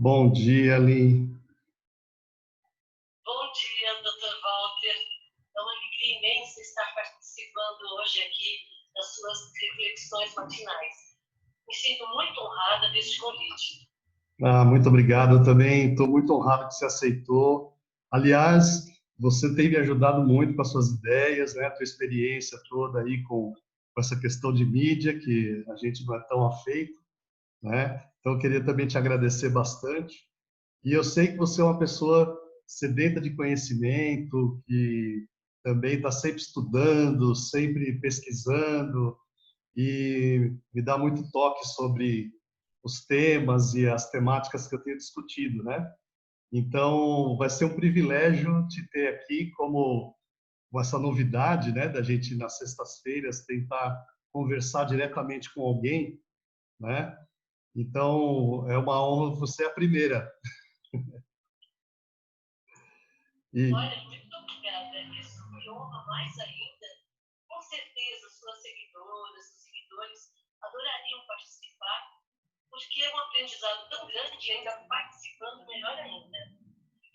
Bom dia, Lin. Bom dia, Dr. Walter. É uma alegria imensa estar participando hoje aqui das suas reflexões matinais. Me sinto muito honrada deste convite. Muito obrigado. Eu também estou muito honrado que você aceitou. Aliás, você tem me ajudado muito com as suas ideias, né? A tua experiência toda aí com essa questão de mídia, que a gente não é tão afeito, né? Então, eu queria também te agradecer bastante. E eu sei que você é uma pessoa sedenta de conhecimento, que também está sempre estudando, sempre pesquisando, e me dá muito toque sobre os temas e as temáticas que eu tenho discutido, né? Então, vai ser um privilégio te ter aqui como essa novidade, né, da gente nas sextas-feiras tentar conversar diretamente com alguém, né? Então, é uma honra, você é a primeira. E Olha, muito obrigada. Isso me honra mais ainda. Com certeza, suas seguidoras, seus seguidores adorariam participar, porque é um aprendizado tão grande e ainda participando melhor ainda.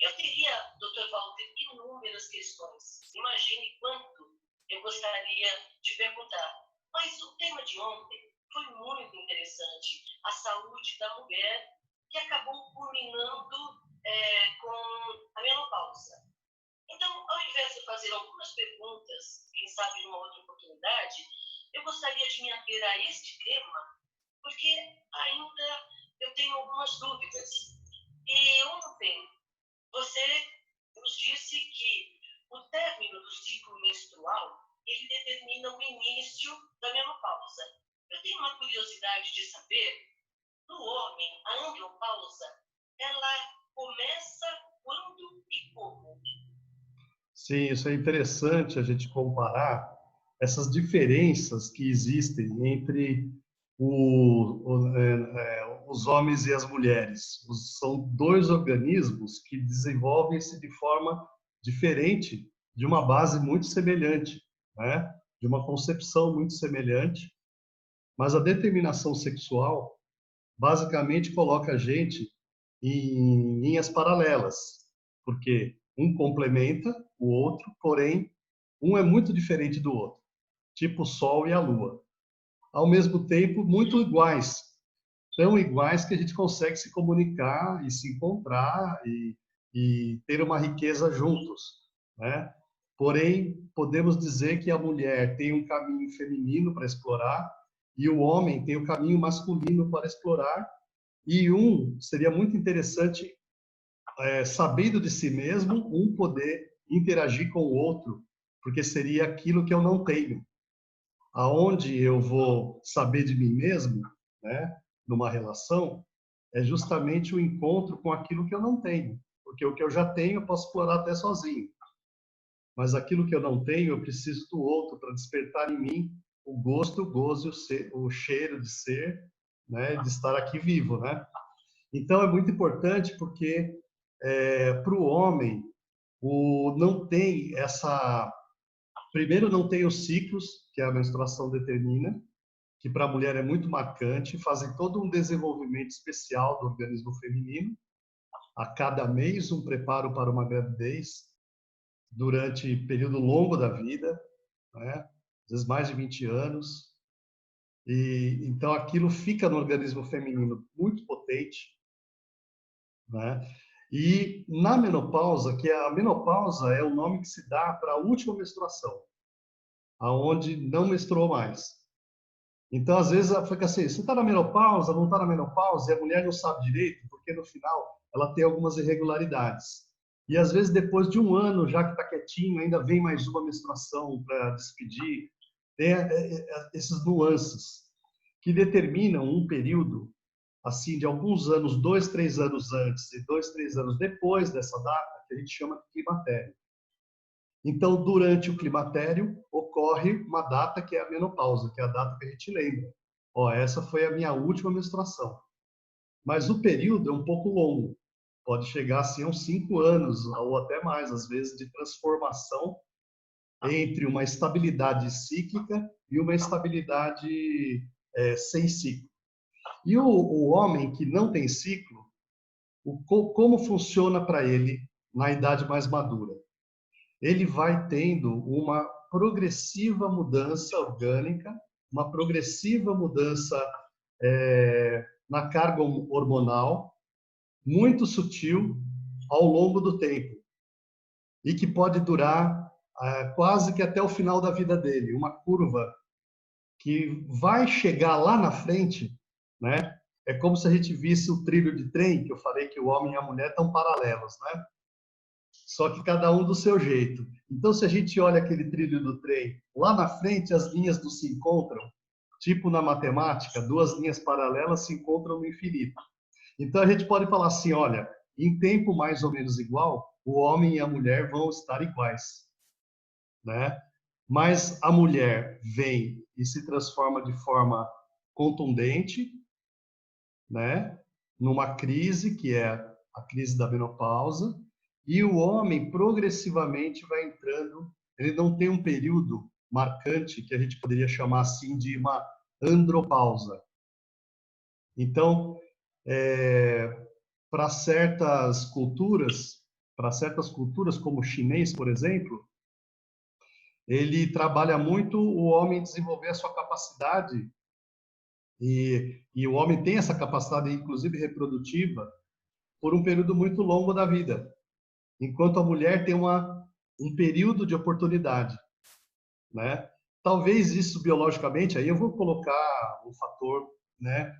Eu teria, Dr. Walter, inúmeras questões. Imagine quanto eu gostaria de perguntar. Mas o tema de ontem foi muito interessante. A saúde da mulher, que acabou culminando com a menopausa. Então, ao invés de fazer algumas perguntas, quem sabe numa outra oportunidade, eu gostaria de me ater a este tema, porque ainda eu tenho algumas dúvidas. E ontem você nos disse que o término do ciclo menstrual, ele determina o início da menopausa. Eu tenho uma curiosidade de saber, no homem, a andropausa, ela começa quando e como? sim, isso é interessante a gente comparar essas diferenças que existem entre os homens e as mulheres. São dois organismos que desenvolvem-se de forma diferente, de uma base muito semelhante, né? De uma concepção muito semelhante, mas a determinação sexual basicamente coloca a gente em linhas paralelas, porque um complementa o outro, porém um é muito diferente do outro, tipo o Sol e a Lua. Ao mesmo tempo, muito iguais, tão iguais que a gente consegue se comunicar e se encontrar e ter uma riqueza juntos, né? Porém, podemos dizer que a mulher tem um caminho feminino para explorar e o homem tem o caminho masculino para explorar, e seria muito interessante, sabendo de si mesmo, um poder interagir com o outro, porque seria aquilo que eu não tenho. Aonde eu vou saber de mim mesmo, né, numa relação, é justamente o encontro com aquilo que eu não tenho, porque o que eu já tenho eu posso explorar até sozinho, mas aquilo que eu não tenho eu preciso do outro para despertar em mim o gosto, o gozo, o cheiro de ser, né, de estar aqui vivo, né? Então é muito importante porque para o homem não tem essa, primeiro não tem os ciclos que a menstruação determina, que para a mulher é muito marcante, fazem todo um desenvolvimento especial do organismo feminino, a cada mês um preparo para uma gravidez, durante período longo da vida, né? Às vezes mais de 20 anos, e então aquilo fica no organismo feminino muito potente, né? E na menopausa, que a menopausa é o nome que se dá para a última menstruação, aonde não menstruou mais. Então, às vezes, fica assim, você está na menopausa, não está na menopausa, e a mulher não sabe direito, porque no final ela tem algumas irregularidades. E às vezes, depois de um ano, já que está quietinho, ainda vem mais uma menstruação para despedir. Tem esses nuances que determinam um período, assim, de alguns anos, 2, 3 anos antes e 2, 3 anos depois dessa data, que a gente chama de climatério. Então, durante o climatério, ocorre uma data que é a menopausa, que é a data que a gente lembra. Ó, essa foi a minha última menstruação. Mas o período é um pouco longo. Pode chegar assim a uns 5 anos, ou até mais, às vezes, de transformação entre uma estabilidade cíclica e uma estabilidade sem ciclo. E o homem que não tem ciclo, como funciona para ele na idade mais madura? Ele vai tendo uma progressiva mudança orgânica, uma progressiva mudança na carga hormonal, muito sutil ao longo do tempo e que pode durar quase que até o final da vida dele, uma curva que vai chegar lá na frente, né? É como se a gente visse o trilho de trem, que eu falei que o homem e a mulher estão paralelos, né? Só que cada um do seu jeito. Então, se a gente olha aquele trilho do trem, lá na frente as linhas não se encontram, tipo na matemática, duas linhas paralelas se encontram no infinito. Então, a gente pode falar assim, olha, em tempo mais ou menos igual, o homem e a mulher vão estar iguais, né? Mas a mulher vem e se transforma de forma contundente, né? Numa crise que é a crise da menopausa, e o homem progressivamente vai entrando, ele não tem um período marcante que a gente poderia chamar assim de uma andropausa. Então, para certas culturas como o chinês, por exemplo, ele trabalha muito o homem desenvolver a sua capacidade e o homem tem essa capacidade, inclusive reprodutiva, por um período muito longo da vida, enquanto a mulher tem um período de oportunidade, né? Talvez isso biologicamente, aí eu vou colocar um fator, né,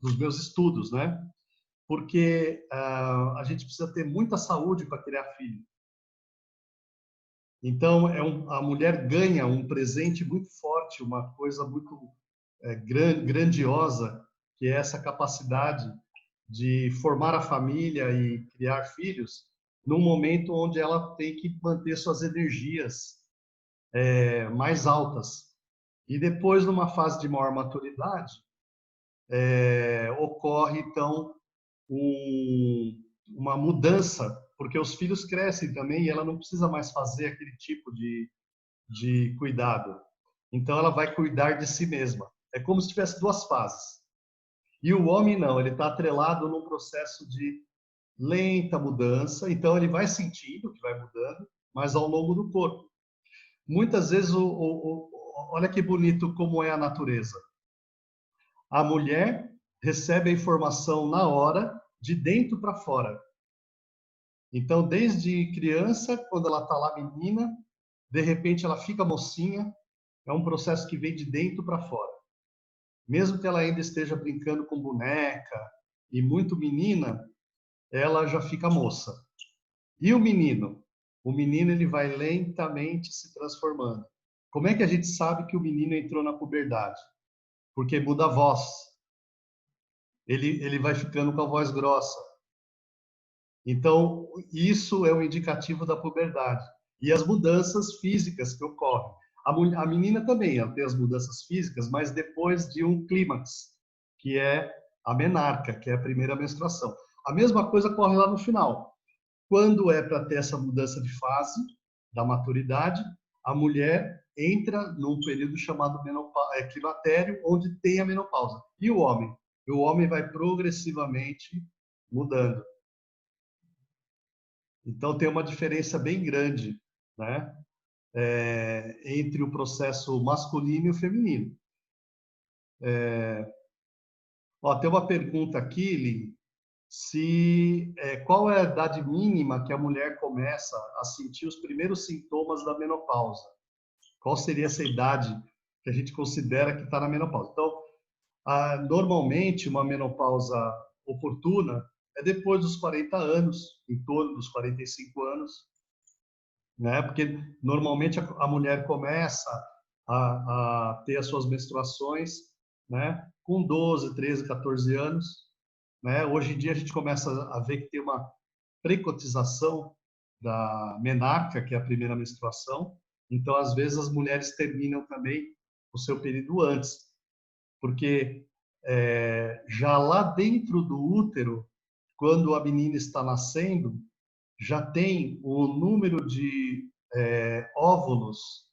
dos meus estudos, né? Porque a gente precisa ter muita saúde para criar filho. Então, a mulher ganha um presente muito forte, uma coisa muito grandiosa, que é essa capacidade de formar a família e criar filhos, num momento onde ela tem que manter suas energias mais altas. E depois, numa fase de maior maturidade, ocorre, então, uma mudança, porque os filhos crescem também e ela não precisa mais fazer aquele tipo de cuidado. Então, ela vai cuidar de si mesma. É como se tivesse duas fases. E o homem não, ele está atrelado num processo de lenta mudança, então ele vai sentindo que vai mudando, mas ao longo do corpo. Muitas vezes, olha que bonito como é a natureza. A mulher recebe a informação na hora, de dentro para fora. Então, desde criança, quando ela está lá menina, de repente ela fica mocinha, é um processo que vem de dentro para fora. Mesmo que ela ainda esteja brincando com boneca e muito menina, ela já fica moça. E o menino? O menino ele vai lentamente se transformando. Como é que a gente sabe que o menino entrou na puberdade? Porque muda a voz. Ele vai ficando com a voz grossa. Então, isso é um indicativo da puberdade. E as mudanças físicas que ocorrem. A menina também, ela tem as mudanças físicas, mas depois de um clímax, que é a menarca, que é a primeira menstruação. A mesma coisa ocorre lá no final. Quando é para ter essa mudança de fase da maturidade, a mulher entra num período chamado climatério, onde tem a menopausa. E o homem? O homem vai progressivamente mudando. Então tem uma diferença bem grande, né, entre o processo masculino e o feminino. Tem uma pergunta aqui, Lili, qual é a idade mínima que a mulher começa a sentir os primeiros sintomas da menopausa? Qual seria essa idade que a gente considera que está na menopausa? Então, normalmente, uma menopausa oportuna é depois dos 40 anos, em torno dos 45 anos, né? Porque normalmente a mulher começa a ter as suas menstruações, né? Com 12, 13, 14 anos, né? Hoje em dia a gente começa a ver que tem uma precotização da menarca, que é a primeira menstruação. Então, às vezes as mulheres terminam também o seu período antes, porque já lá dentro do útero, quando a menina está nascendo, já tem o número de óvulos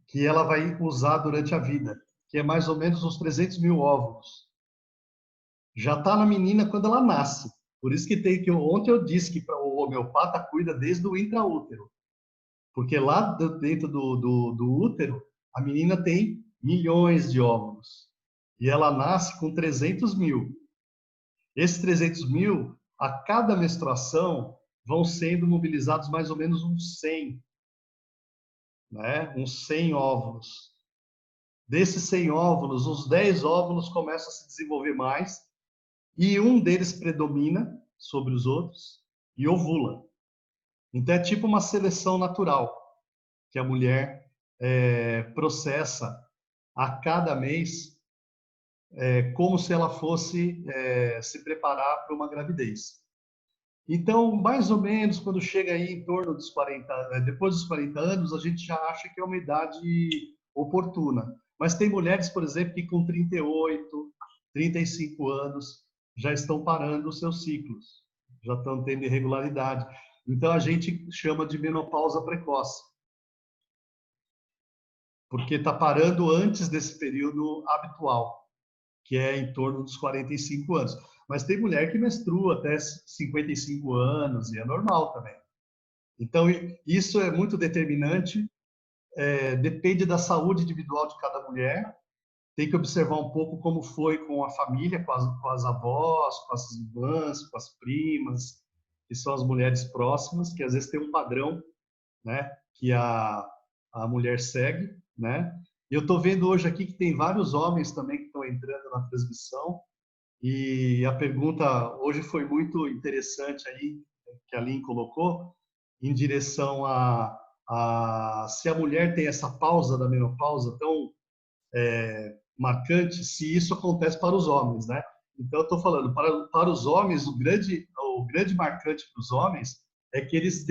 que ela vai usar durante a vida, que é mais ou menos uns 300 mil óvulos. já está na menina quando ela nasce. Por isso que ontem eu disse que o homeopata cuida desde o intraútero. Porque lá dentro do útero, a menina tem milhões de óvulos. E ela nasce com 300 mil. Esses 300 mil, a cada menstruação, vão sendo mobilizados mais ou menos uns 100, né? Uns 100 óvulos. Desses 100 óvulos, uns 10 óvulos começam a se desenvolver mais, e um deles predomina sobre os outros e ovula. Então é tipo uma seleção natural que a mulher processa a cada mês, como se ela fosse se preparar para uma gravidez. Então, mais ou menos, quando chega aí em torno dos 40, depois dos 40 anos, a gente já acha que é uma idade oportuna. Mas tem mulheres, por exemplo, que com 38, 35 anos já estão parando os seus ciclos, já estão tendo irregularidade. Então, a gente chama de menopausa precoce, porque está parando antes desse período habitual, que é em torno dos 45 anos. Mas tem mulher que menstrua até 55 anos e é normal também. Então, isso é muito determinante, depende da saúde individual de cada mulher, tem que observar um pouco como foi com a família, com as avós, com as irmãs, com as primas, que são as mulheres próximas, que às vezes tem um padrão, né, que a mulher segue, né? E eu estou vendo hoje aqui que tem vários homens também que estão entrando na transmissão, e a pergunta hoje foi muito interessante aí, que a Lynn colocou, em direção a se a mulher tem essa pausa da menopausa tão marcante, se isso acontece para os homens, né? Então, eu estou falando, para os homens, o grande marcante para os homens é que eles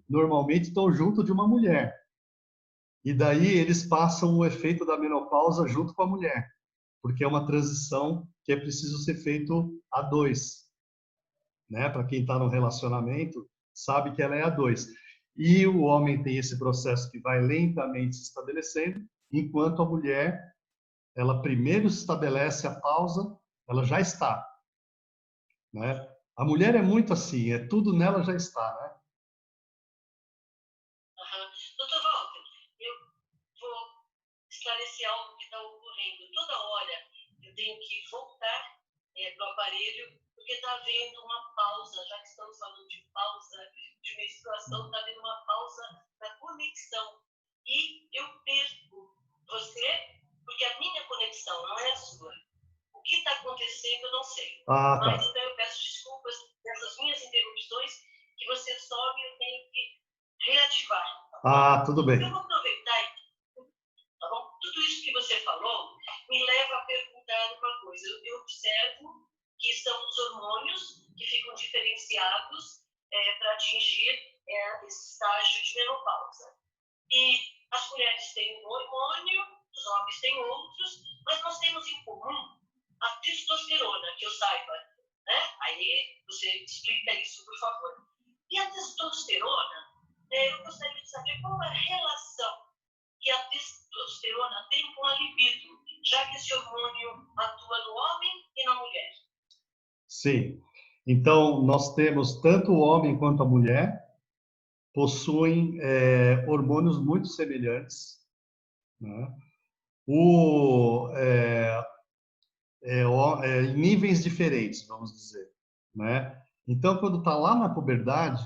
normalmente estão junto de uma mulher. E daí eles passam o efeito da menopausa junto com a mulher, porque é uma transição que é preciso ser feito a dois, né? Para quem está no relacionamento, sabe que ela é a dois. E o homem tem esse processo que vai lentamente se estabelecendo, enquanto a mulher, ela primeiro estabelece a pausa, ela já está, né? A mulher é muito assim, tudo nela já está, né? Doutor Walter, eu vou esclarecer algo que está ocorrendo. Toda hora eu tenho que voltar para o aparelho, porque está havendo uma pausa, já que estamos falando de pausa de menstruação, está havendo uma pausa na conexão. E eu perco você, porque a minha conexão não é a sua. O que está acontecendo eu não sei. Ah, tá. Mas então eu peço desculpas dessas minhas interrupções, que você sobe e eu tenho que reativar. Ah, tudo bem. Eu vou aproveitar, tá bom? Tudo isso que você falou me leva a perguntar uma coisa. Eu observo que são os hormônios que ficam diferenciados para atingir esse estágio de menopausa. E as mulheres têm um hormônio, os homens têm outros, mas nós temos em comum a testosterona, que eu saiba, né? Aí você explica isso, por favor. E a testosterona, eu gostaria de saber qual é a relação que a testosterona tem com a libido, já que esse hormônio atua no homem e na mulher. Sim. Então, nós temos tanto o homem quanto a mulher possuem hormônios muito semelhantes, né? Em níveis diferentes, vamos dizer, né? Então, quando está lá na puberdade,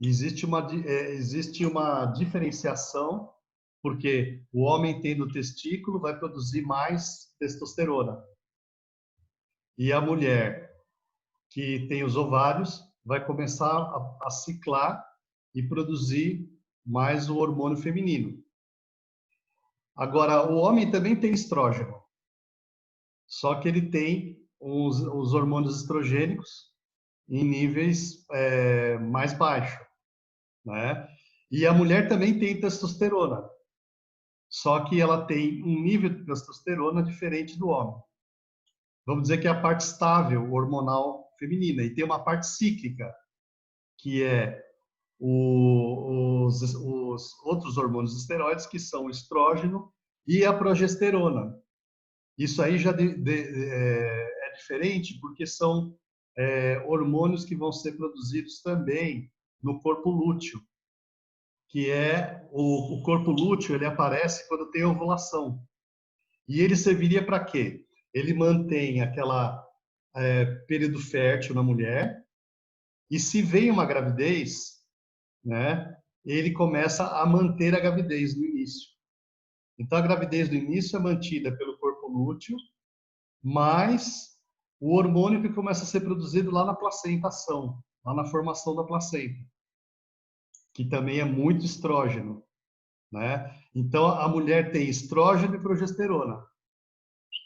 existe uma diferenciação, porque o homem tendo testículo vai produzir mais testosterona. E a mulher que tem os ovários vai começar a ciclar e produzir mais o hormônio feminino. Agora, o homem também tem estrógeno, só que ele tem os hormônios estrogênicos em níveis mais baixos, né? E a mulher também tem testosterona, só que ela tem um nível de testosterona diferente do homem. Vamos dizer que é a parte estável hormonal feminina, e tem uma parte cíclica, que é os outros hormônios esteroides, que são o estrógeno e a progesterona. Isso aí já é diferente porque são hormônios que vão ser produzidos também no corpo lúteo, que é o corpo lúteo, ele aparece quando tem ovulação. E ele serviria para quê? Ele mantém aquela período fértil na mulher, e se vem uma gravidez, né, ele começa a manter a gravidez no início. Então, a gravidez no início é mantida pelo corpo lúteo, mas o hormônio que começa a ser produzido lá na placentação, lá na formação da placenta, que também é muito estrógeno, né? Então, a mulher tem estrógeno e progesterona,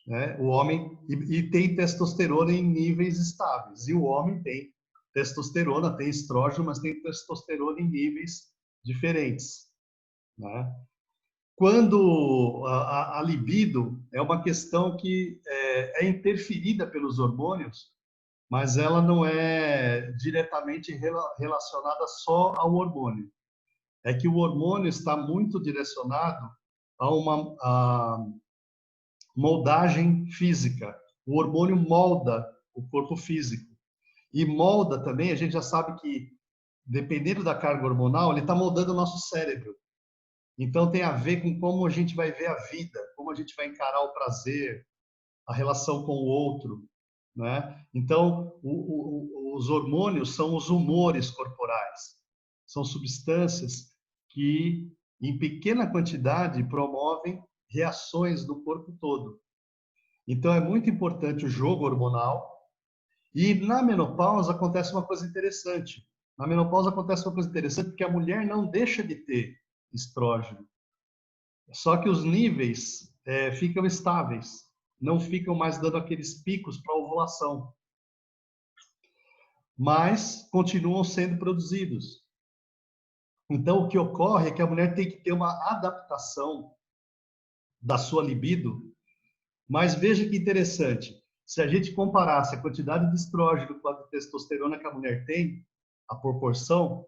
né? O homem e tem testosterona em níveis estáveis. E o homem tem testosterona, tem estrógeno, mas tem testosterona em níveis diferentes, né? Quando a libido é uma questão que é interferida pelos hormônios, mas ela não é diretamente relacionada só ao hormônio. É que o hormônio está muito direcionado a uma moldagem física. O hormônio molda o corpo físico. E molda também, a gente já sabe que, dependendo da carga hormonal, ele está moldando o nosso cérebro. Então, tem a ver com como a gente vai ver a vida, como a gente vai encarar o prazer, a relação com o outro, né? Então, os hormônios são os humores corporais. São substâncias que, em pequena quantidade, promovem reações do corpo todo. Então, é muito importante o jogo hormonal. E na menopausa acontece uma coisa interessante. Na menopausa acontece uma coisa interessante porque a mulher não deixa de ter estrógeno. Só que os níveis ficam estáveis, não ficam mais dando aqueles picos para ovulação, mas continuam sendo produzidos. Então, o que ocorre é que a mulher tem que ter uma adaptação da sua libido, mas veja que interessante, se a gente comparasse a quantidade de estrógeno com a de testosterona que a mulher tem, a proporção,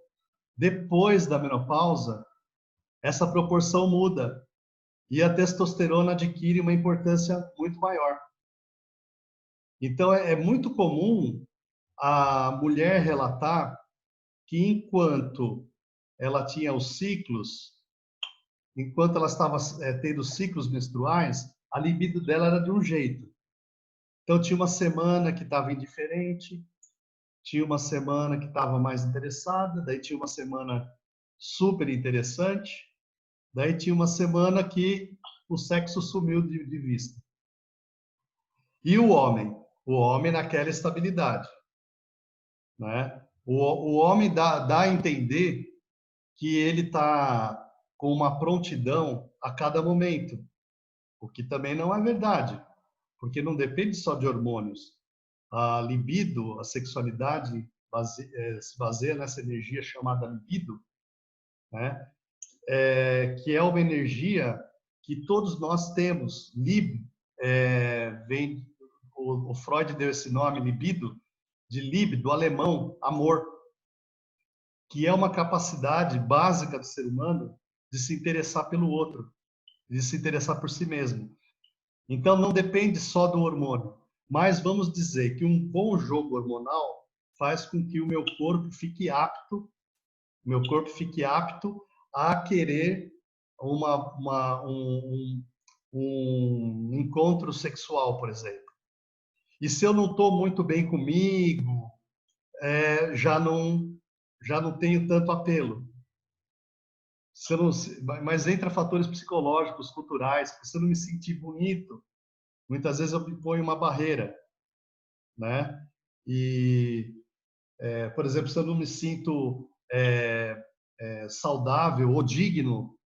depois da menopausa, essa proporção muda. E a testosterona adquire uma importância muito maior. Então, é muito comum a mulher relatar que enquanto ela tinha os ciclos, enquanto ela estava tendo ciclos menstruais, a libido dela era de um jeito. Então, tinha uma semana que estava indiferente, tinha uma semana que estava mais interessada, daí tinha uma semana super interessante, daí tinha uma semana que o sexo sumiu de vista. E o homem? O homem naquela estabilidade, né? O homem dá a entender que ele está com uma prontidão a cada momento, o que também não é verdade, porque não depende só de hormônios. A libido, a sexualidade se baseia nessa energia chamada libido, né? Que é uma energia que todos nós temos. Vem o Freud deu esse nome, libido, de libido, do alemão, amor, que é uma capacidade básica do ser humano de se interessar pelo outro, de se interessar por si mesmo. Então, não depende só do hormônio, mas vamos dizer que um bom jogo hormonal faz com que o meu corpo fique apto a querer um encontro sexual, por exemplo. E se eu não estou muito bem comigo, já não tenho tanto apelo. Se eu não, mas entra fatores psicológicos, culturais, porque se eu não me sentir bonito, muitas vezes eu me ponho uma barreira, né? E, por exemplo, se eu não me sinto saudável ou digno,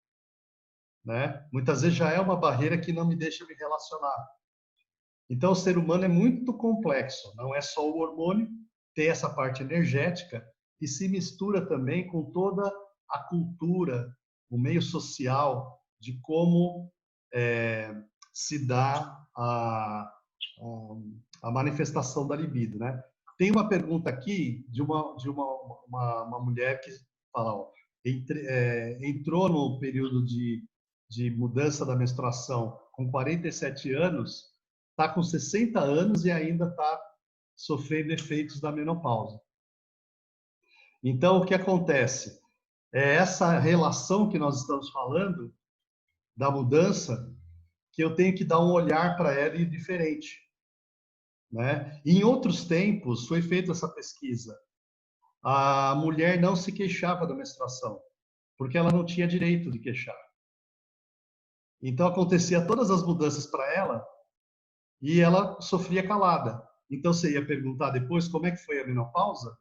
né? Muitas vezes já é uma barreira que não me deixa me relacionar. Então, o ser humano é muito complexo, não é só o hormônio, tem essa parte energética e se mistura também com toda a cultura, o meio social, de como se dá a manifestação da libido, né? Tem uma pergunta aqui de uma mulher que fala, ó, entrou no período de mudança da menstruação com 47 anos está com 60 anos e ainda está sofrendo efeitos da menopausa. Então, o que acontece? É essa relação que nós estamos falando, da mudança, que eu tenho que dar um olhar para ela diferente, né? Em outros tempos, foi feita essa pesquisa. A mulher não se queixava da menstruação, porque ela não tinha direito de queixar. Então, acontecia todas as mudanças para ela e ela sofria calada. Então, você ia perguntar depois como é que foi a menopausa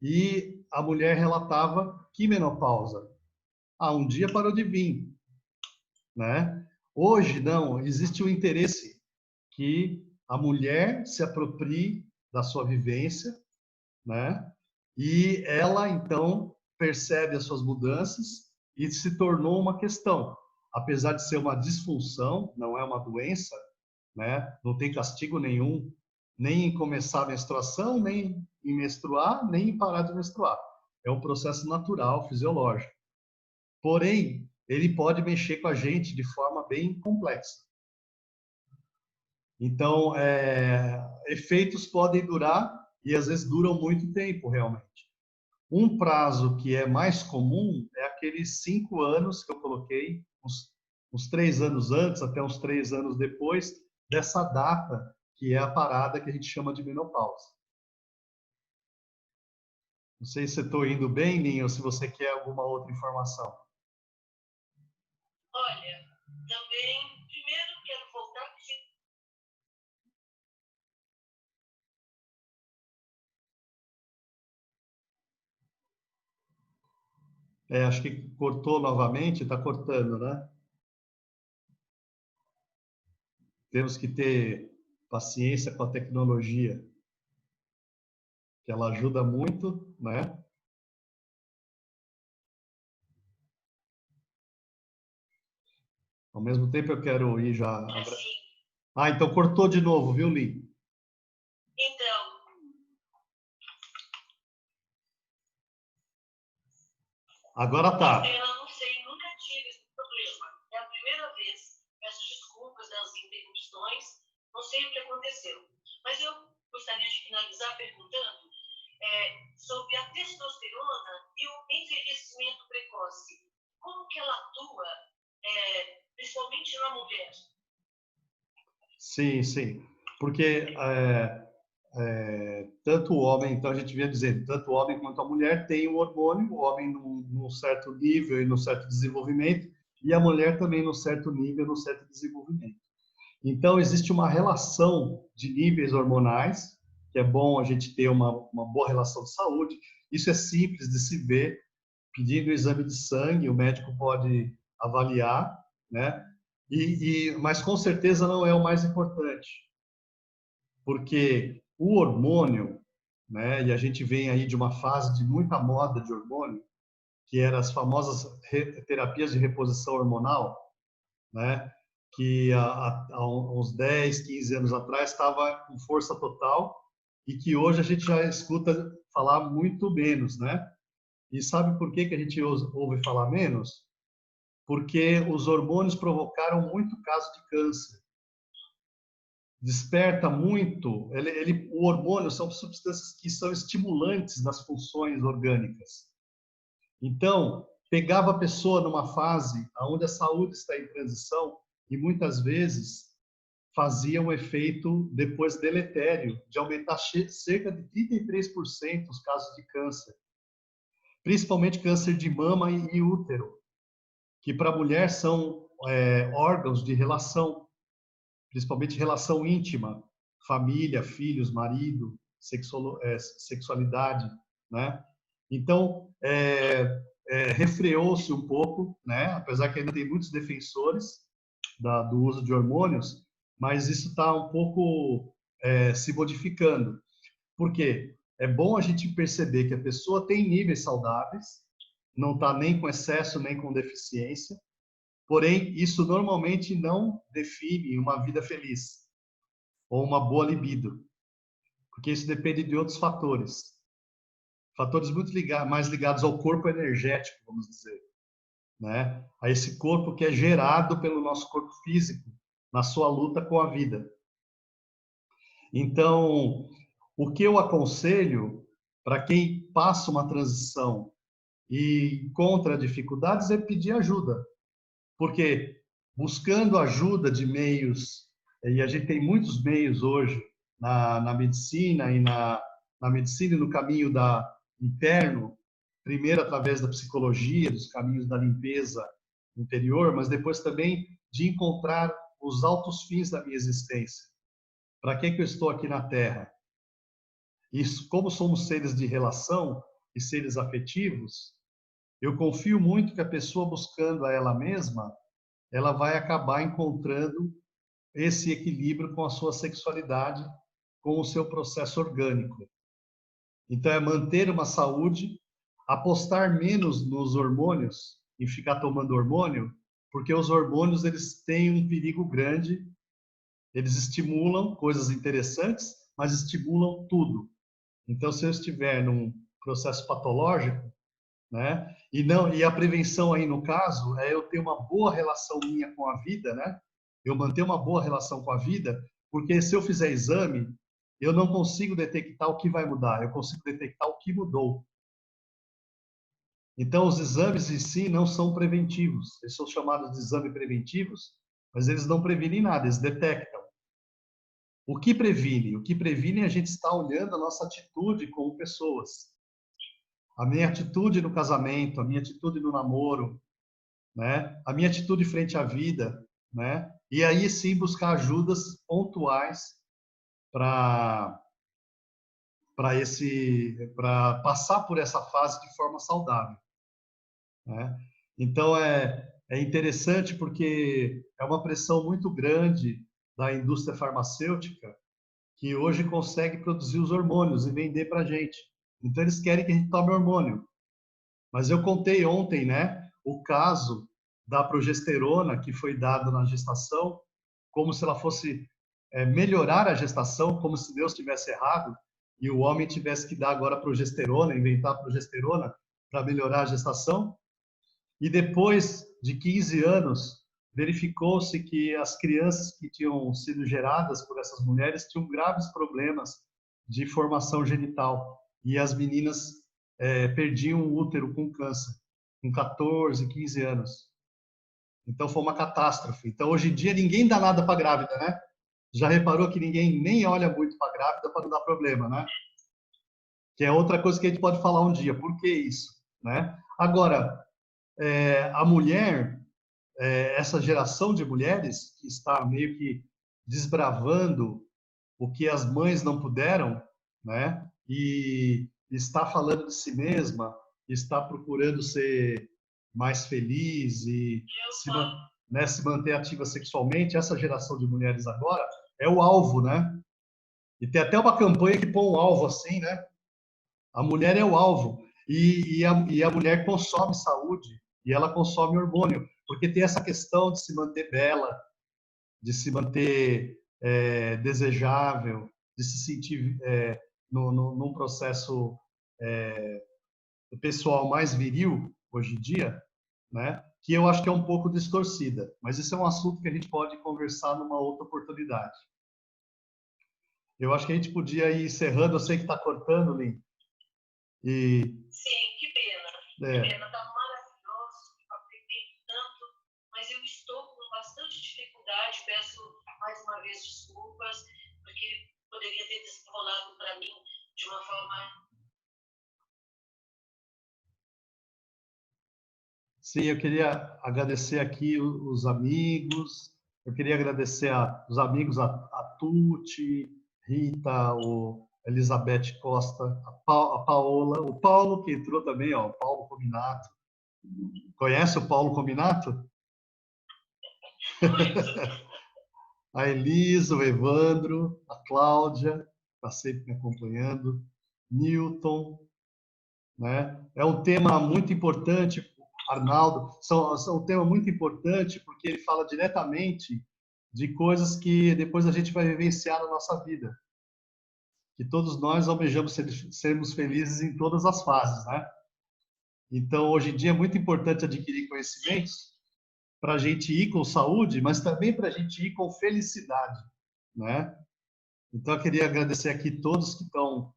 e a mulher relatava que menopausa. Ah, um dia parou de vir, né? Hoje, não, existe o interesse que a mulher se aproprie da sua vivência, né? E ela, então, percebe as suas mudanças e se tornou uma questão. Apesar de ser uma disfunção, não é uma doença, né? Não tem castigo nenhum, nem em começar a menstruação, nem em menstruar, nem em parar de menstruar. É um processo natural, fisiológico. Porém, ele pode mexer com a gente de forma bem complexa. Então, efeitos podem durar e às vezes duram muito tempo, realmente. Um prazo que é mais comum é aqueles 5 anos que eu coloquei, uns 3 anos antes, até uns 3 anos depois dessa data, que é a parada que a gente chama de menopausa. Não sei se eu estou indo bem, Ninho, ou se você quer alguma outra informação. Olha, também, primeiro quero voltar a dizer. Acho que cortou novamente, está cortando, né? Temos que ter paciência com a tecnologia, que ela ajuda muito, né? Ao mesmo tempo eu quero ir já... Assim. Ah, então cortou de novo, viu, Lin? Então, Agora tá. eu não sei, nunca tive esse problema. É a primeira vez. Peço desculpas das interrupções, não sei o que aconteceu. Mas eu gostaria de finalizar perguntando sobre a testosterona e o envelhecimento precoce. Como que ela atua, principalmente na mulher? Sim, sim. Porque tanto o homem, então a gente vinha dizendo, tanto o homem quanto a mulher tem o hormônio, o homem num certo nível e num certo desenvolvimento, e a mulher também num certo nível, num certo desenvolvimento. Então, existe uma relação de níveis hormonais, que é bom a gente ter uma boa relação de saúde. Isso é simples de se ver, pedindo o exame de sangue, o médico pode avaliar, né? Mas com certeza não é o mais importante, porque o hormônio, né? E a gente vem aí de uma fase de muita moda de hormônio, que eram as famosas terapias de reposição hormonal, né? Que há uns 10, 15 anos atrás estava com força total e que hoje a gente já escuta falar muito menos, né? E sabe por que a gente ouve falar menos? Porque os hormônios provocaram muito caso de câncer. Desperta muito, o hormônio são substâncias que são estimulantes das funções orgânicas. Então, pegava a pessoa numa fase onde a saúde está em transição e muitas vezes fazia um efeito depois deletério, de aumentar cerca de 33% os casos de câncer, principalmente câncer de mama e útero, que para a mulher são órgãos de relação, principalmente relação íntima, família, filhos, marido, sexualidade, né? Então, refreou-se um pouco, né? Apesar que ainda tem muitos defensores do uso de hormônios, mas isso está um pouco se modificando. Por quê? É bom a gente perceber que a pessoa tem níveis saudáveis, não está nem com excesso nem com deficiência, porém, isso normalmente não define uma vida feliz ou uma boa libido, porque isso depende de outros fatores. Fatores muito mais ligados ao corpo energético, vamos dizer, né? A esse corpo que é gerado pelo nosso corpo físico na sua luta com a vida. Então, o que eu aconselho para quem passa uma transição e encontra dificuldades é pedir ajuda, porque buscando ajuda de meios, e a gente tem muitos meios hoje na medicina na medicina e no caminho interno, primeiro através da psicologia, dos caminhos da limpeza interior, mas depois também de encontrar os altos fins da minha existência. Para que eu estou aqui na Terra? E como somos seres de relação e seres afetivos, eu confio muito que a pessoa buscando a ela mesma, ela vai acabar encontrando esse equilíbrio com a sua sexualidade, com o seu processo orgânico. Então, é manter uma saúde, apostar menos nos hormônios e ficar tomando hormônio, porque os hormônios eles têm um perigo grande, eles estimulam coisas interessantes, mas estimulam tudo. Então, se eu estiver num processo patológico, né? E a prevenção aí no caso é eu ter uma boa relação minha com a vida, né? Eu manter uma boa relação com a vida, porque se eu fizer exame, eu não consigo detectar o que vai mudar, eu consigo detectar o que mudou. Então os exames em si não são preventivos, eles são chamados de exames preventivos, mas eles não previnem nada, eles detectam. O que previne? O que previne é a gente estar olhando a nossa atitude como pessoas. A minha atitude no casamento, a minha atitude no namoro, né? A minha atitude frente à vida, né? E aí sim buscar ajudas pontuais para para passar por essa fase de forma saudável, né? Então é interessante porque é uma pressão muito grande da indústria farmacêutica que hoje consegue produzir os hormônios e vender para a gente. Então eles querem que a gente tome hormônio. Mas eu contei ontem, né, o caso da progesterona que foi dada na gestação, como se ela fosse melhorar a gestação, como se Deus tivesse errado e o homem tivesse que dar agora progesterona, inventar progesterona para melhorar a gestação. E depois de 15 anos, verificou-se que as crianças que tinham sido geradas por essas mulheres tinham graves problemas de formação genital. E as meninas perdiam o útero com câncer, com 14, 15 anos. Então foi uma catástrofe. Então hoje em dia ninguém dá nada para grávida, né? Já reparou que ninguém nem olha muito para grávida para não dar problema, né? Que é outra coisa que a gente pode falar um dia. Por que isso, né? Agora, a mulher, essa geração de mulheres que está meio que desbravando o que as mães não puderam, né? E está falando de si mesma, está procurando ser mais feliz e se manter ativa sexualmente. Essa geração de mulheres agora é o alvo, né? E tem até uma campanha que põe um alvo assim, né? A mulher é o alvo. E a mulher consome saúde e ela consome hormônio, porque tem essa questão de se manter bela, de se manter desejável, de se sentir num processo pessoal mais viril hoje em dia, né? Que eu acho que é um pouco distorcida. Mas isso é um assunto que a gente pode conversar numa outra oportunidade. Eu acho que a gente podia ir encerrando. Eu sei que está cortando, Lin. Sim, que pena. Que pena, está maravilhoso, aprendi tanto, mas eu estou com bastante dificuldade. Peço mais uma vez desculpas, porque poderia ter desenrolado para mim de uma forma. Sim, eu queria agradecer aqui os amigos, eu queria agradecer os amigos, a Tuti, Rita, o Elizabeth Costa, a Paola, o Paulo que entrou também, ó, o Paulo Cominato. Conhece o Paulo Cominato? A Elisa, o Evandro, a Cláudia, está sempre me acompanhando, Newton, né? É um tema muito importante, Arnaldo, são um tema muito importante porque ele fala diretamente de coisas que depois a gente vai vivenciar na nossa vida. Que todos nós almejamos sermos felizes em todas as fases, né? Então, hoje em dia é muito importante adquirir conhecimentos para a gente ir com saúde, mas também para a gente ir com felicidade, né? Então, eu queria agradecer aqui todos que estão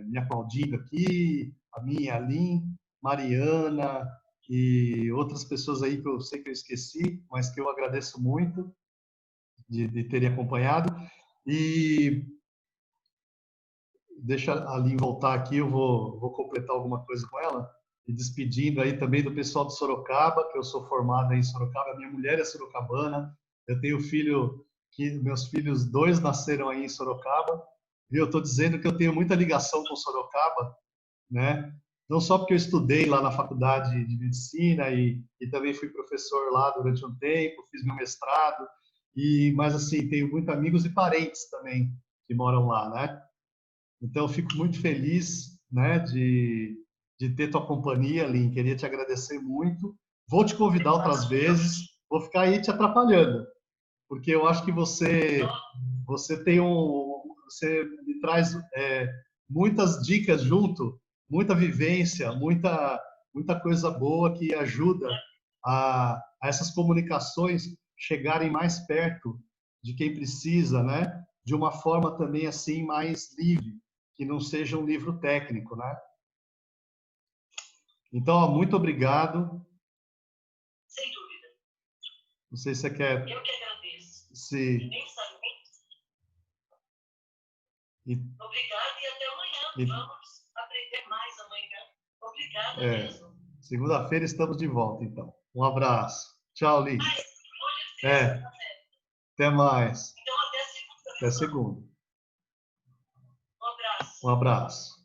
me aplaudindo aqui, a minha, a Lin, Mariana e outras pessoas aí que eu sei que eu esqueci, mas que eu agradeço muito de terem acompanhado. E deixa a Lin voltar aqui, eu vou completar alguma coisa com ela. E despedindo aí também do pessoal de Sorocaba, que eu sou formado aí em Sorocaba, minha mulher é sorocabana, eu tenho filho, que meus filhos dois nasceram aí em Sorocaba, e eu estou dizendo que eu tenho muita ligação com Sorocaba, né? Não só porque eu estudei lá na faculdade de medicina e também fui professor lá durante um tempo, fiz meu mestrado, mas assim, tenho muitos amigos e parentes também que moram lá, né? Então, eu fico muito feliz, né, de ter tua companhia, Lin. Queria te agradecer muito. Vou te convidar outras vezes. Vou ficar aí te atrapalhando, porque eu acho que você tem você me traz muitas dicas junto, muita vivência, muita coisa boa que ajuda a essas comunicações chegarem mais perto de quem precisa, né? De uma forma também assim mais livre, que não seja um livro técnico, né? Então, ó, muito obrigado. Sem dúvida. Não sei se você quer Eu que agradeço. se Imensamente. e, Obrigada e até amanhã. Vamos aprender mais amanhã. Obrigada mesmo. segunda-feira estamos de volta, então. Um abraço. Tchau, Li. Mas hoje é sexta, tá certo? Até mais. Então até segunda. Até segunda. Um abraço. Um abraço.